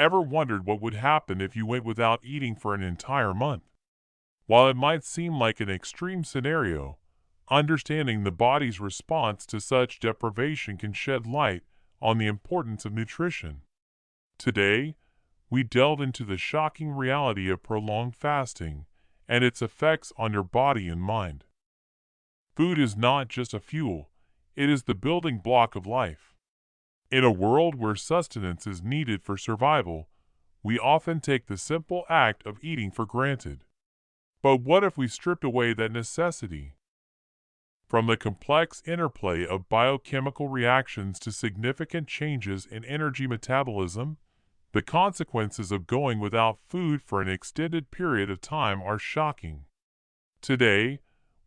Ever wondered what would happen if you went without eating for an entire month? While it might seem like an extreme scenario, understanding the body's response to such deprivation can shed light on the importance of nutrition. Today, we delve into the shocking reality of prolonged fasting and its effects on your body and mind. Food is not just a fuel, it is the building block of life. In a world where sustenance is needed for survival, we often take the simple act of eating for granted. But what if we stripped away that necessity? From the complex interplay of biochemical reactions to significant changes in energy metabolism, the consequences of going without food for an extended period of time are shocking. Today,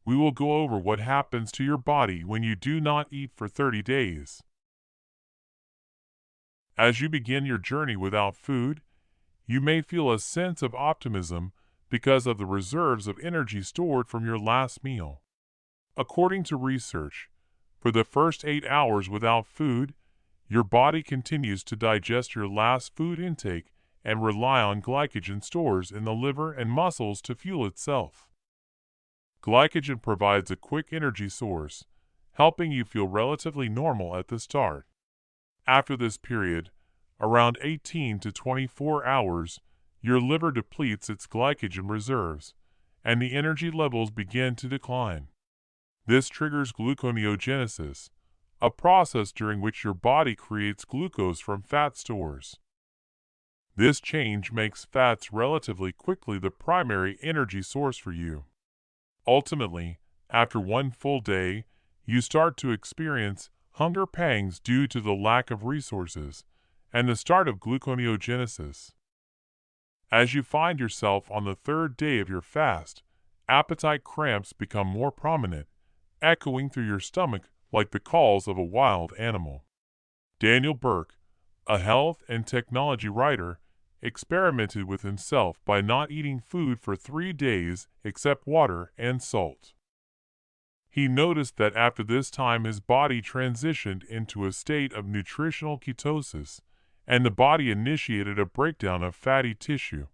we will go over what happens to your body when you do not eat for 30 days. As you begin your journey without food, you may feel a sense of optimism because of the reserves of energy stored from your last meal. According to research, for the first 8 hours without food, your body continues to digest your last food intake and rely on glycogen stores in the liver and muscles to fuel itself. Glycogen provides a quick energy source, helping you feel relatively normal at the start. After this period, around 18 to 24 hours, your liver depletes its glycogen reserves, and the energy levels begin to decline. This triggers gluconeogenesis, a process during which your body creates glucose from fat stores. This change makes fats relatively quickly the primary energy source for you. Ultimately, after one full day, you start to experience hunger pangs due to the lack of resources and the start of gluconeogenesis. As you find yourself on the third day of your fast, appetite cramps become more prominent, echoing through your stomach like the calls of a wild animal. Daniel Burke, a health and technology writer, experimented with himself by not eating food for 3 days except water and salt. He noticed that after this time his body transitioned into a state of nutritional ketosis, and the body initiated a breakdown of fatty tissue,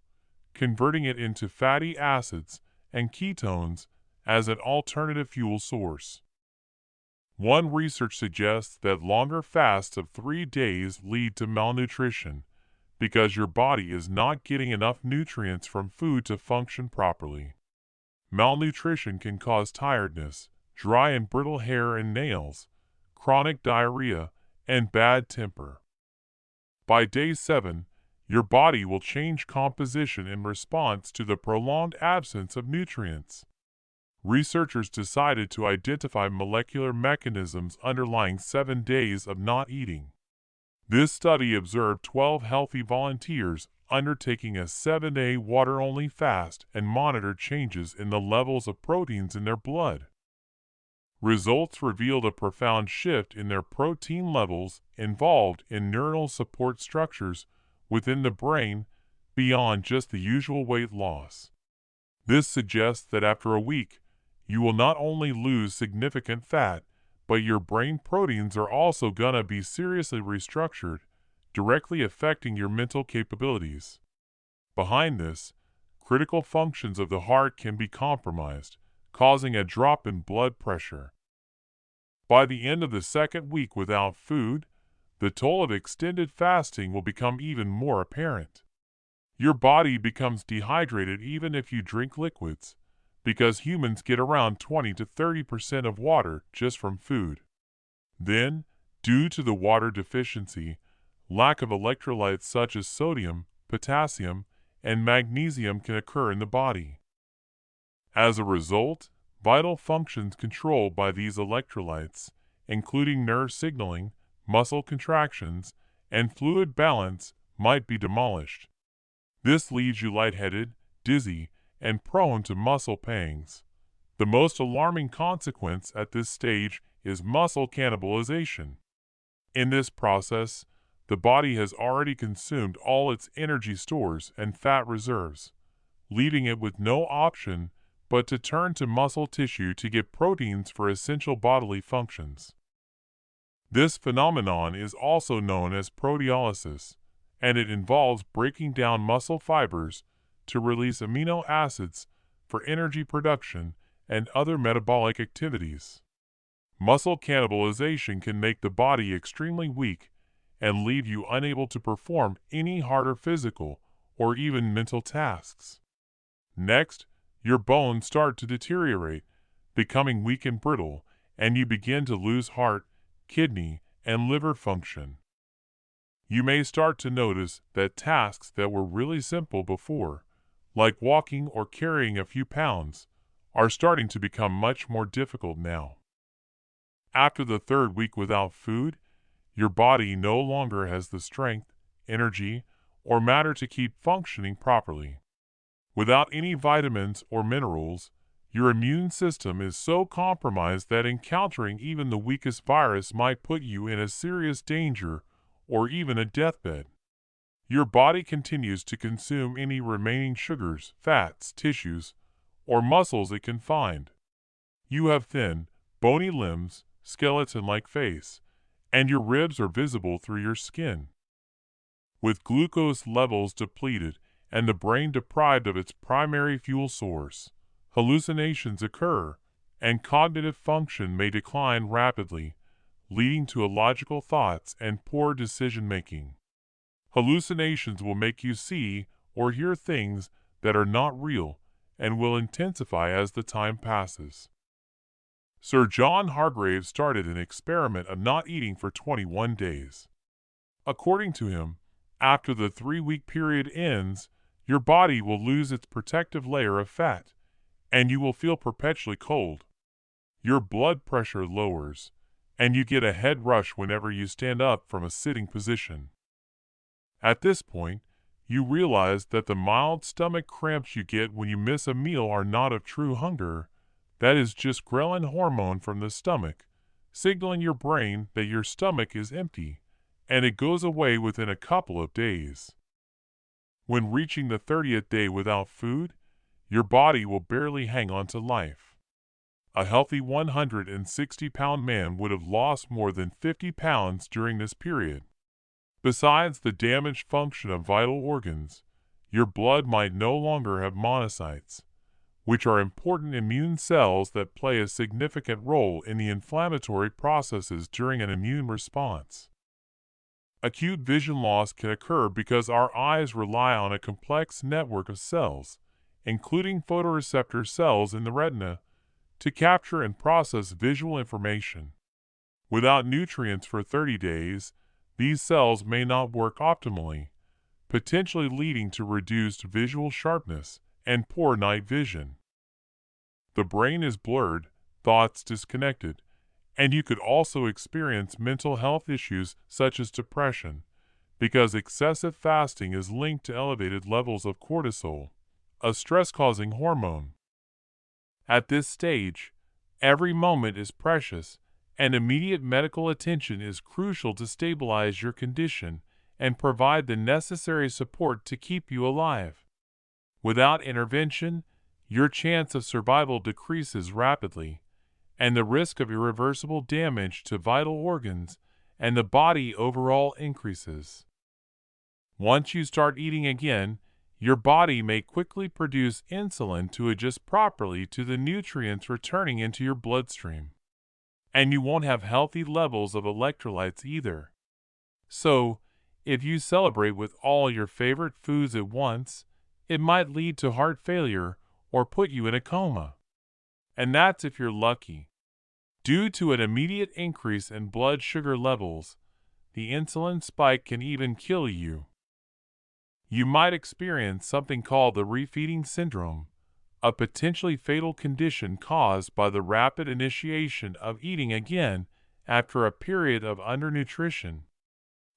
converting it into fatty acids and ketones as an alternative fuel source. One research suggests that longer fasts of 3 days lead to malnutrition because your body is not getting enough nutrients from food to function properly. Malnutrition can cause tiredness, dry and brittle hair and nails, chronic diarrhea, and bad temper. By day 7, your body will change composition in response to the prolonged absence of nutrients. Researchers decided to identify molecular mechanisms underlying 7 days of not eating. This study observed 12 healthy volunteers undertaking a 7-day water-only fast and monitored changes in the levels of proteins in their blood. Results revealed a profound shift in their protein levels involved in neuronal support structures within the brain beyond just the usual weight loss. This suggests that after a week, you will not only lose significant fat, but your brain proteins are also gonna be seriously restructured, directly affecting your mental capabilities. Behind this, critical functions of the heart can be compromised, causing a drop in blood pressure. By the end of the second week without food, the toll of extended fasting will become even more apparent. Your body becomes dehydrated even if you drink liquids, because humans get around 20 to 30% of water just from food. Then, due to the water deficiency, lack of electrolytes such as sodium, potassium, and magnesium can occur in the body. As a result, vital functions controlled by these electrolytes, including nerve signaling, muscle contractions, and fluid balance, might be demolished. This leaves you lightheaded, dizzy, and prone to muscle pangs. The most alarming consequence at this stage is muscle cannibalization. In this process, the body has already consumed all its energy stores and fat reserves, leaving it with no option but to turn to muscle tissue to get proteins for essential bodily functions. This phenomenon is also known as proteolysis, and it involves breaking down muscle fibers to release amino acids for energy production and other metabolic activities. Muscle cannibalization can make the body extremely weak and leave you unable to perform any harder physical or even mental tasks. Next, your bones start to deteriorate, becoming weak and brittle, and you begin to lose heart, kidney, and liver function. You may start to notice that tasks that were really simple before, like walking or carrying a few pounds, are starting to become much more difficult now. After the third week without food, your body no longer has the strength, energy, or matter to keep functioning properly. Without any vitamins or minerals, your immune system is so compromised that encountering even the weakest virus might put you in a serious danger or even a deathbed. Your body continues to consume any remaining sugars, fats, tissues, or muscles it can find. You have thin, bony limbs, skeleton-like face, and your ribs are visible through your skin. With glucose levels depleted and the brain deprived of its primary fuel source, hallucinations occur, and cognitive function may decline rapidly, leading to illogical thoughts and poor decision-making. Hallucinations will make you see or hear things that are not real and will intensify as the time passes. Sir John Hargrave started an experiment of not eating for 21 days. According to him, after the 3-week period ends, your body will lose its protective layer of fat, and you will feel perpetually cold. Your blood pressure lowers, and you get a head rush whenever you stand up from a sitting position. At this point, you realize that the mild stomach cramps you get when you miss a meal are not of true hunger. That is just ghrelin hormone from the stomach, signaling your brain that your stomach is empty, and it goes away within a couple of days. When reaching the 30th day without food, your body will barely hang on to life. A healthy 160-pound man would have lost more than 50 pounds during this period. Besides the damaged function of vital organs, your blood might no longer have monocytes, which are important immune cells that play a significant role in the inflammatory processes during an immune response. Acute vision loss can occur because our eyes rely on a complex network of cells, including photoreceptor cells in the retina, to capture and process visual information. Without nutrients for 30 days, these cells may not work optimally, potentially leading to reduced visual sharpness and poor night vision. The brain is blurred, thoughts disconnected, and you could also experience mental health issues such as depression, because excessive fasting is linked to elevated levels of cortisol, a stress-causing hormone. At this stage, every moment is precious, and immediate medical attention is crucial to stabilize your condition and provide the necessary support to keep you alive. Without intervention, your chance of survival decreases rapidly, and the risk of irreversible damage to vital organs and the body overall increases. Once you start eating again, your body may quickly produce insulin to adjust properly to the nutrients returning into your bloodstream. And you won't have healthy levels of electrolytes either. So, if you celebrate with all your favorite foods at once, it might lead to heart failure or put you in a coma. And that's if you're lucky. Due to an immediate increase in blood sugar levels, the insulin spike can even kill you. You might experience something called the refeeding syndrome, a potentially fatal condition caused by the rapid initiation of eating again after a period of undernutrition.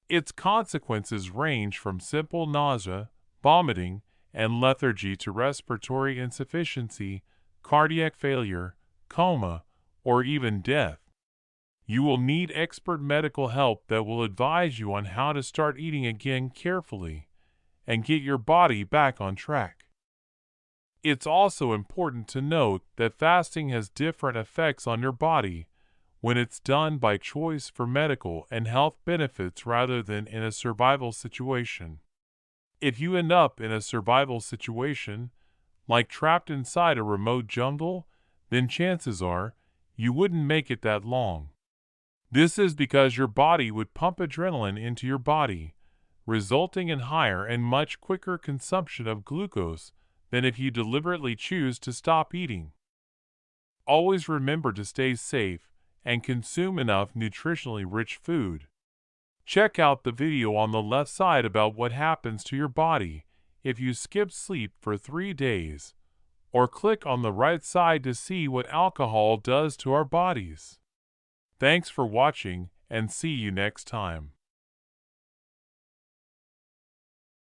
Its consequences range from simple nausea, vomiting, and lethargy to respiratory insufficiency, cardiac failure, coma, or even death. You will need expert medical help that will advise you on how to start eating again carefully and get your body back on track. It's also important to note that fasting has different effects on your body, when it's done by choice for medical and health benefits rather than in a survival situation. If you end up in a survival situation, like trapped inside a remote jungle, then chances are you wouldn't make it that long. This is because your body would pump adrenaline into your body, resulting in higher and much quicker consumption of glucose than if you deliberately choose to stop eating. Always remember to stay safe and consume enough nutritionally rich food. Check out the video on the left side about what happens to your body if you skip sleep for 3 days, or click on the right side to see what alcohol does to our bodies. Thanks for watching and see you next time.